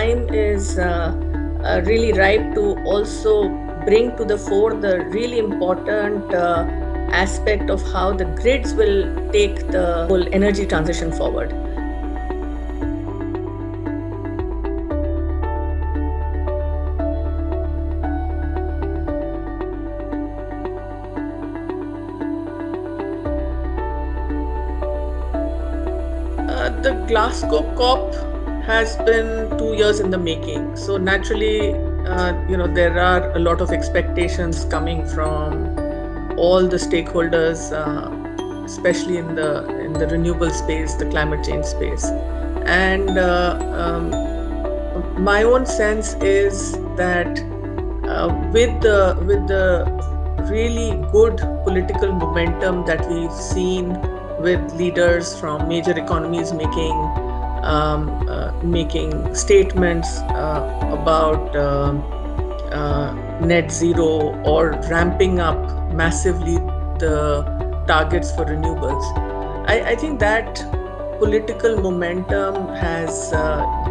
time is really ripe to also bring to the fore the really important aspect of how the grids will take the whole energy transition forward. The Glasgow COP has been 2 years in the making. So naturally, there are a lot of expectations coming from all the stakeholders, especially in the renewable space, the climate change space. And my own sense is that with the really good political momentum that we've seen with leaders from major economies making statements about net zero or ramping up massively the targets for renewables. I think that political momentum has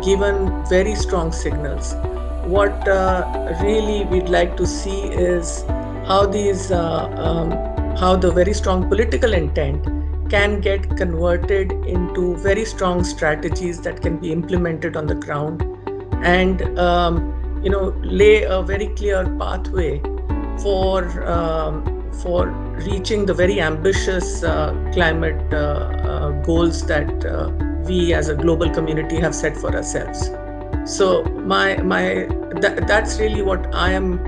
given very strong signals. What really we'd like to see is how how the very strong political intent can get converted into very strong strategies that can be implemented on the ground, and lay a very clear pathway for reaching the very ambitious climate goals that we as a global community have set for ourselves. So that's really what I am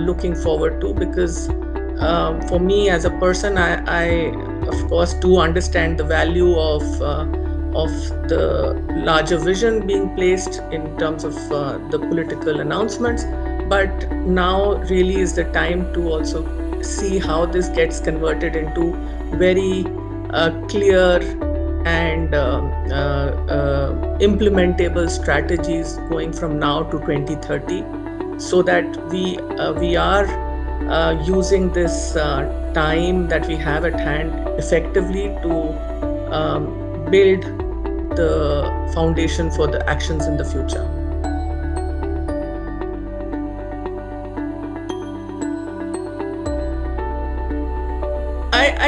looking forward to, because for me as a person, I of course do understand the value of the larger vision being placed in terms of the political announcements. But now really is the time to also see how this gets converted into very clear and implementable strategies going from now to 2030, so that we are using this time that we have at hand effectively to build the foundation for the actions in the future.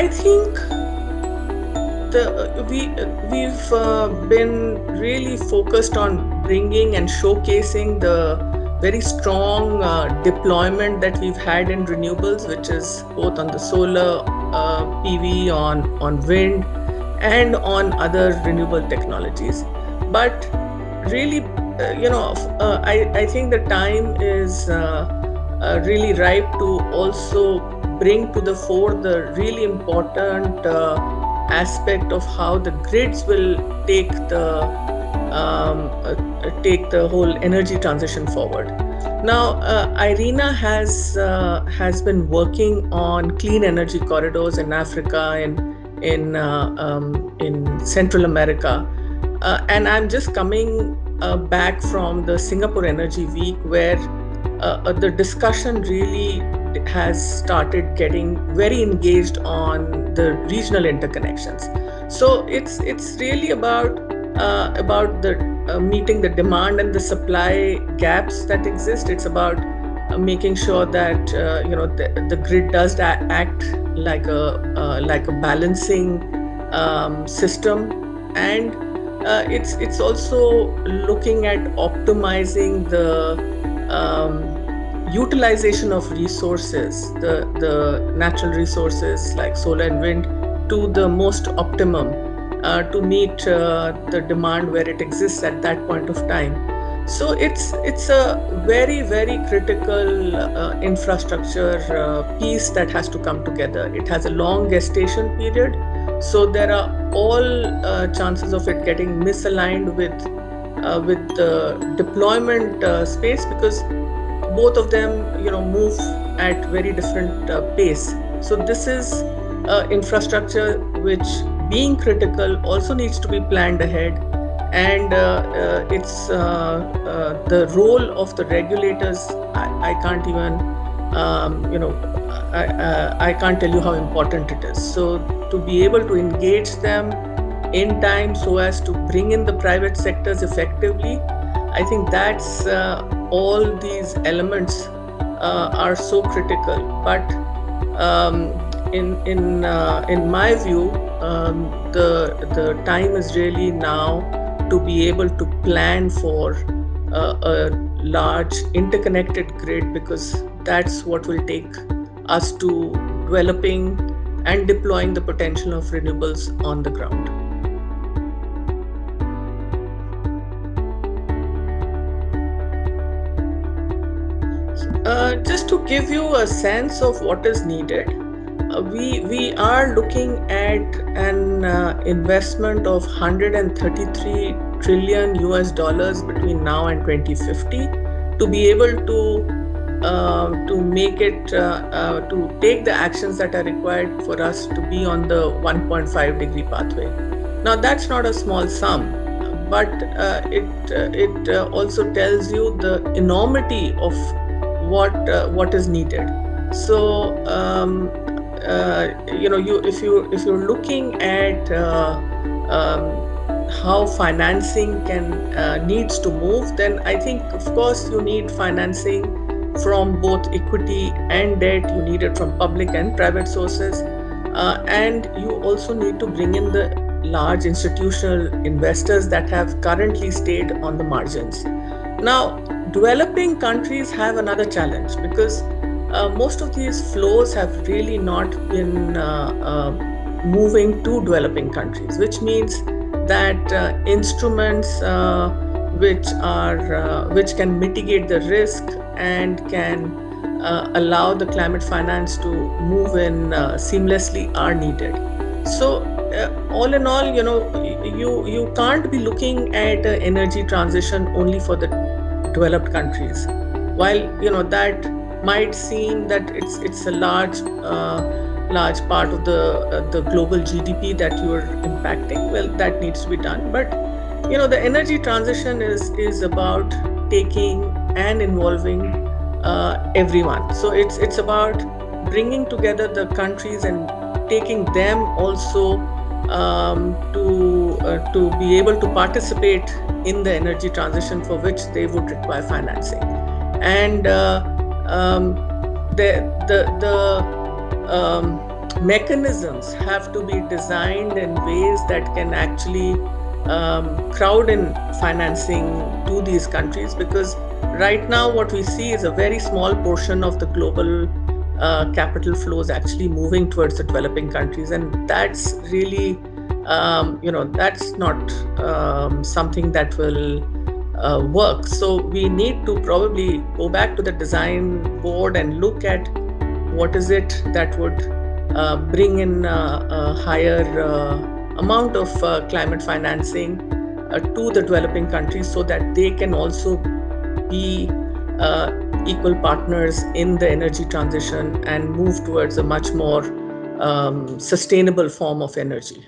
I think we've been really focused on bringing and showcasing the very strong deployment that we've had in renewables, which is both on the solar PV, on wind, and on other renewable technologies. But really, I think the time is really ripe to also bring to the fore the really important aspect of how the grids will take the whole energy transition forward. Now, IRENA has been working on clean energy corridors in Africa and in Central America, and I'm just coming back from the Singapore Energy Week, where the discussion really has started getting very engaged on the regional interconnections. So it's really about the meeting the demand and the supply gaps that exist. It's about making sure that the grid does act like a balancing system, and it's also looking at optimizing the utilization of resources, the natural resources like solar and wind, to the most optimum to meet the demand where it exists at that point of time. So it's a very, very critical infrastructure piece that has to come together. It has a long gestation period, so there are all chances of it getting misaligned with the deployment space, because both of them move at very different pace. So this is infrastructure which, being critical, also needs to be planned ahead, and it's the role of the regulators. I can't even I can't tell you how important it is. So to be able to engage them in time so as to bring in the private sectors effectively, I think that's all these elements are so critical. But in my view, the time is really now to be able to plan for a large interconnected grid, because that's what will take us to developing and deploying the potential of renewables on the ground. Just to give you a sense of what is needed, we are looking at an investment of 133 trillion US dollars between now and 2050 to be able to make it to take the actions that are required for us to be on the 1.5-degree pathway. Now that's not a small sum, but it also tells you the enormity of what is needed. So you if you're looking at how financing can needs to move, then I think of course you need financing from both equity and debt. You need it from public and private sources, and you also need to bring in the large institutional investors that have currently stayed on the margins. Now, developing countries have another challenge, because most of these flows have really not been moving to developing countries, which means that instruments which can mitigate the risk and can allow the climate finance to move in seamlessly are needed. So all in all, you can't be looking at energy transition only for the developed countries. While that might seem that it's a large part of the global GDP that you're impacting, well, that needs to be done. But the energy transition is about taking and involving everyone. So it's about bringing together the countries and taking them also to be able to participate in the energy transition, for which they would require financing. And the mechanisms have to be designed in ways that can actually crowd in financing to these countries, because right now what we see is a very small portion of the global capital flows actually moving towards the developing countries, and that's really that's not something that will work. So we need to probably go back to the design board and look at what is it that would bring in a higher amount of climate financing to the developing countries, so that they can also be equal partners in the energy transition and move towards a much more sustainable form of energy.